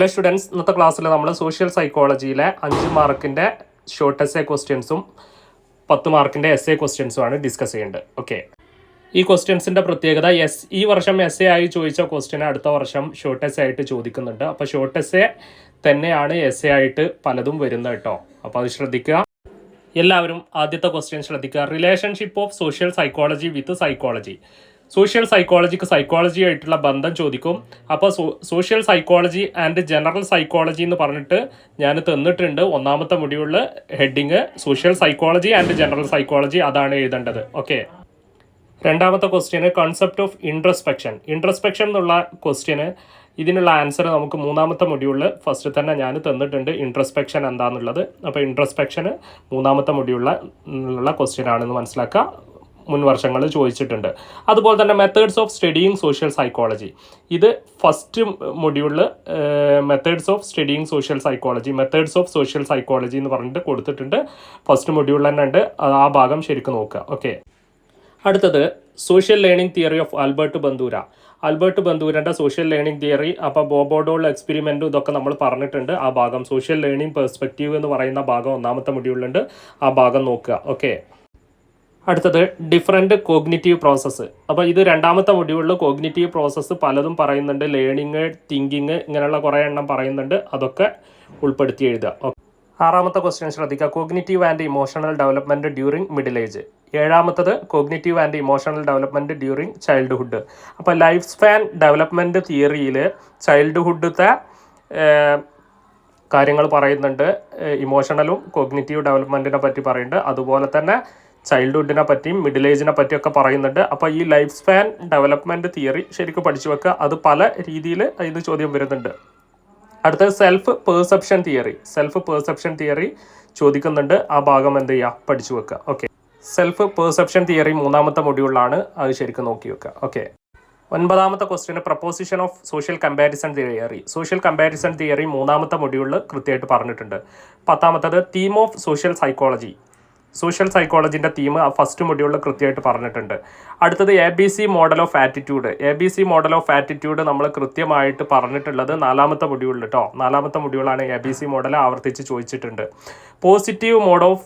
Hello students, ഇന്നത്തെ ക്ലാസ്സിൽ നമ്മൾ സോഷ്യൽ സൈക്കോളജിയിലെ 5 മാർക്കിൻ്റെ ഷോർട്ട് എസ്സേ ക്വസ്റ്റ്യൻസും 10 മാർക്കിൻ്റെ എസ്സേ ക്വസ്റ്റ്യൻസുമാണ് ഡിസ്കസ് ചെയ്യേണ്ടത്. ഓക്കെ, ഈ ക്വസ്റ്റ്യൻസിൻ്റെ പ്രത്യേകത ഈ വർഷം എസ്സേ ആയി ചോദിച്ച ക്വസ്റ്റ്യൻ അടുത്ത വർഷം ഷോർട്ട് എസ്സേ ആയിട്ട് ചോദിക്കുന്നുണ്ട്. അപ്പോൾ ഷോർട്ട് എസ്സേ തന്നെയാണ് എസ്സേ ആയിട്ട് പലതും വരുന്നത് കേട്ടോ. അപ്പോൾ അത് ശ്രദ്ധിക്കുക. എല്ലാവരും ആദ്യത്തെ ക്വസ്റ്റ്യൻ ശ്രദ്ധിക്കുക. Relationship of social psychology with psychology. Social psychologic psychology ആയിട്ടുള്ള ബന്ധം ചോദിക്കും. അപ്പോൾ social psychology and general psychology എന്ന് പറഞ്ഞിട്ട് ഞാൻ തന്നിട്ടുണ്ട്. ഒന്നാമത്തെ മൊഡ്യൂളിൽ heading social psychology and general psychology, അതാണ് എഴുതേണ്ടത്. ഓക്കെ, രണ്ടാമത്തെ ക്വസ്റ്റ്യന് കൺസെപ്റ്റ് ഓഫ് ഇൻട്രസ്പെക്ഷൻ എന്നുള്ള ക്വസ്റ്റ്യന് ഇതിനുള്ള ആൻസർ നമുക്ക് മൂന്നാമത്തെ മൊഡ്യൂളിൽ ഫസ്റ്റ് തന്നെ ഞാൻ തന്നിട്ടുണ്ട്. ഇൻട്രസ്പെക്ഷൻ എന്താണെന്നുള്ളത്. അപ്പോൾ ഇൻട്രസ്പെക്ഷന് മൂന്നാമത്തെ മൊഡ്യൂളിലുള്ള ക്വസ്റ്റ്യൻ ആണെന്ന് മനസ്സിലാക്കുക. മുൻ വർഷങ്ങളിൽ ചോദിച്ചിട്ടുണ്ട്. അതുപോലെ തന്നെ methods of studying social psychology, ഇത് ഫസ്റ്റ് മൊഡ്യൂളിൽ methods of studying social psychology എന്ന് പറഞ്ഞിട്ട് കൊടുത്തിട്ടുണ്ട്. ഫസ്റ്റ് മൊഡ്യൂളിൽ തന്നെ ഉണ്ട്. ആ ഭാഗം ശരിക്കും നോക്കുക. ഓക്കെ, അടുത്തത് social learning theory of Albert ബന്ദൂരൻ്റെ സോഷ്യൽ ലേണിംഗ് തിയറി. അപ്പോൾ ബോബോഡോൾ എക്സ്പെരിമെൻറ്റും ഇതൊക്കെ നമ്മൾ പറഞ്ഞിട്ടുണ്ട്. ആ ഭാഗം സോഷ്യൽ ലേണിംഗ് പെർസ്പെക്റ്റീവ് എന്ന് പറയുന്ന ഭാഗം ഒന്നാമത്തെ മൊഡ്യൂളിലുണ്ട്. ആ ഭാഗം നോക്കുക. ഓക്കെ, അടുത്തത് ഡിഫറെൻറ്റ് കോഗ്നിറ്റീവ് പ്രോസസ്സ്. അപ്പോൾ ഇത് രണ്ടാമത്തെ മൊഡ്യൂളിൽ കോഗ്നിറ്റീവ് പ്രോസസ്സ് പലതും പറയുന്നുണ്ട്. ലേണിങ്, തിങ്കിങ്, ഇങ്ങനെയുള്ള കുറേ എണ്ണം പറയുന്നുണ്ട്. അതൊക്കെ ഉൾപ്പെടുത്തി എഴുതുക. ആറാമത്തെ ക്വസ്റ്റ്യൻ ശ്രദ്ധിക്കുക. Cognitive and emotional development during middle age. ഏഴാമത്തത് cognitive and emotional development during childhood. അപ്പോൾ ലൈഫ് സ്പാൻ ഡെവലപ്മെൻറ്റ് തിയറിയിൽ ചൈൽഡ്ഹുഡത്തെ കാര്യങ്ങൾ പറയുന്നുണ്ട്. ഇമോഷണലും കോഗ്നിറ്റീവ് ഡെവലപ്മെൻറ്റിനെ പറ്റി പറയുന്നുണ്ട്. അതുപോലെ തന്നെ ചൈൽഡ്ഹുഡിനെ പറ്റിയും മിഡിൽ ഏജിനെ പറ്റിയൊക്കെ പറയുന്നുണ്ട്. അപ്പോൾ ഈ ലൈഫ് സ്പാൻ ഡെവലപ്മെൻറ്റ് തിയറി ശരിക്കും പഠിച്ചു വെക്കുക. അത് പല രീതിയിൽ ഇത് ചോദ്യം വരുന്നുണ്ട്. അടുത്തത് സെൽഫ് പെർസെപ്ഷൻ തിയറി ചോദിക്കുന്നുണ്ട്. ആ ഭാഗം എന്ത് ചെയ്യുക, പഠിച്ചു വെക്കുക. ഓക്കെ, സെൽഫ് പെർസെപ്ഷൻ തിയറി മൂന്നാമത്തെ മൊഡ്യൂളിലാണ്. അത് ശരിക്കും നോക്കി വെക്കുക. ഓക്കെ, ഒൻപതാമത്തെ question proposition of social comparison theory മൂന്നാമത്തെ മൊഡ്യൂളിൽ കൃത്യമായിട്ട് പറഞ്ഞിട്ടുണ്ട്. പത്താമത്തത് തീം ഓഫ് സോഷ്യൽ സൈക്കോളജിൻ്റെ തീം ഫസ്റ്റ് മൊഡ്യൂളിൽ കൃത്യമായിട്ട് പറഞ്ഞിട്ടുണ്ട്. അടുത്തത് ABC മോഡൽ ഓഫ് ആറ്റിറ്റ്യൂഡ് നമ്മൾ കൃത്യമായിട്ട് പറഞ്ഞിട്ടുള്ളത് നാലാമത്തെ മൊഡ്യൂളിൽ കേട്ടോ. നാലാമത്തെ മൊഡ്യൂളാണ് ABC മോഡൽ ആവർത്തിച്ച് ചോദിച്ചിട്ടുണ്ട്. Positive mode of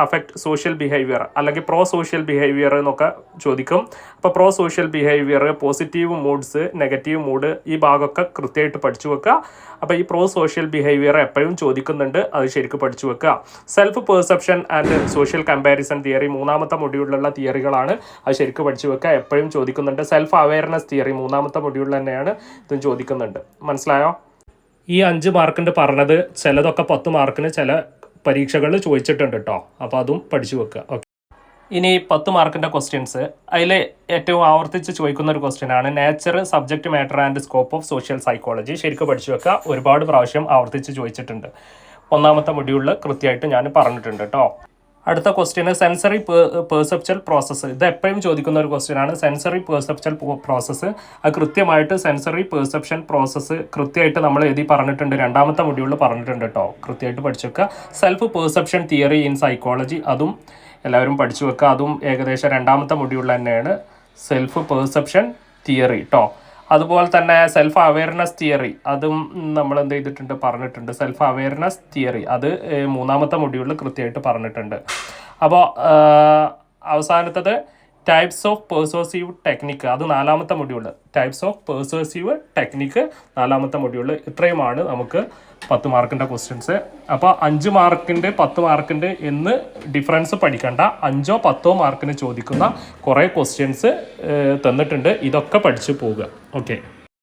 affect social behaviour അല്ലെങ്കിൽ പ്രോ സോഷ്യൽ ബിഹേവിയർ എന്നൊക്കെ ചോദിക്കും. അപ്പോൾ pro social behaviour, positive moods, negative mood, ഈ ഭാഗമൊക്കെ കൃത്യമായിട്ട് പഠിച്ചു വെക്കുക. അപ്പോൾ ഈ പ്രോ സോഷ്യൽ ബിഹേവിയർ എപ്പോഴും ചോദിക്കുന്നുണ്ട്. അത് ശരിക്കും പഠിച്ചു വെക്കുക. Self perception and social comparison theory മൂന്നാമത്തെ മൊഡ്യൂളിലുള്ള തിയറികളാണ്. അത് ശരിക്കും പഠിച്ചു വെക്കുക. എപ്പോഴും ചോദിക്കുന്നുണ്ട്. സെൽഫ് അവയർനെസ് തിയറി മൂന്നാമത്തെ മൊഡ്യൂളിൽ തന്നെയാണ് ഇതും ചോദിക്കുന്നുണ്ട്. മനസ്സിലായോ? ഈ 5 മാർക്കിൻ്റെ പറഞ്ഞത് ചിലതൊക്കെ 10 മാർക്കിന് ചില പരീക്ഷകളിൽ ചോദിച്ചിട്ടുണ്ട് കേട്ടോ. അപ്പോൾ അതും പഠിച്ചു വെക്കുക. ഓക്കെ, ഇനി 10 മാർക്കിൻ്റെ ക്വസ്റ്റ്യൻസ്. അതിൽ ഏറ്റവും ആവർത്തിച്ച് ചോദിക്കുന്ന ഒരു ക്വസ്റ്റ്യനാണ് nature, subject matter and scope of social psychology. ശരിക്കും പഠിച്ചു വെക്കുക. ഒരുപാട് പ്രാവശ്യം ആവർത്തിച്ച് ചോദിച്ചിട്ടുണ്ട്. ഒന്നാമത്തെ മൊഡ്യൂളിൽ കൃത്യമായിട്ട് ഞാൻ പറഞ്ഞിട്ടുണ്ട് കേട്ടോ. അടുത്ത ക്വസ്റ്റ്യന് സെൻസറി പെർസെപ്ച്വൽ പ്രോസസ്സ്. ഇത് എപ്പോഴും ചോദിക്കുന്ന ഒരു ക്വസ്റ്റ്യനാണ്. സെൻസറി പെർസെപ്ച്വൽ പ്രോസസ്സ്, അത് കൃത്യമായിട്ട് സെൻസറി പെർസെപ്ഷൻ പ്രോസസ്സ് കൃത്യമായിട്ട് നമ്മൾ എഴുതി പറഞ്ഞിട്ടുണ്ട്. രണ്ടാമത്തെ മൊഡ്യൂളിൽ പറഞ്ഞിട്ടുണ്ട് കേട്ടോ. കൃത്യമായിട്ട് പഠിച്ചു വെക്കുക. Self perception theory in psychology, അതും എല്ലാവരും പഠിച്ചു വെക്കുക. അതും ഏകദേശം രണ്ടാമത്തെ മൊഡ്യൂളിൽ തന്നെയാണ് സെൽഫ് പെർസെപ്ഷൻ തിയറി കേട്ടോ. അതുപോലെ തന്നെ സെൽഫ് അവയർനെസ് തിയറി, അതും നമ്മൾ എന്ത് ചെയ്തിട്ടുണ്ട്, പറഞ്ഞിട്ടുണ്ട്. സെൽഫ് അവയർനെസ് തിയറി അത് മൂന്നാമത്തെ മൊഡ്യൂളിൽ കൃത്യമായിട്ട് പറഞ്ഞിട്ടുണ്ട്. അപ്പോൾ അവസാനത്തത് ടൈപ്സ് ഓഫ് പെർസോസീവ് ടെക്നിക്ക്, അത് നാലാമത്തെ മൊഡ്യൂളിൽ. ടൈപ്സ് ഓഫ് പെർസോസീവ് ടെക്നിക്ക് നാലാമത്തെ മൊഡ്യൂളിൽ. ഇത്രയുമാണ് നമുക്ക് 10 മാർക്കിൻ്റെ ക്വസ്റ്റ്യൻസ്. അപ്പോൾ 5 മാർക്കിൻ്റെ 10 മാർക്കിൻ്റെ എന്ന് ഡിഫറൻസ് പഠിക്കേണ്ട. 5ഓ 10ഓ മാർക്കിന് ചോദിക്കുന്ന കുറേ ക്വസ്റ്റ്യൻസ് തന്നിട്ടുണ്ട്. ഇതൊക്കെ പഠിച്ചു പോവുക. ഓക്കെ.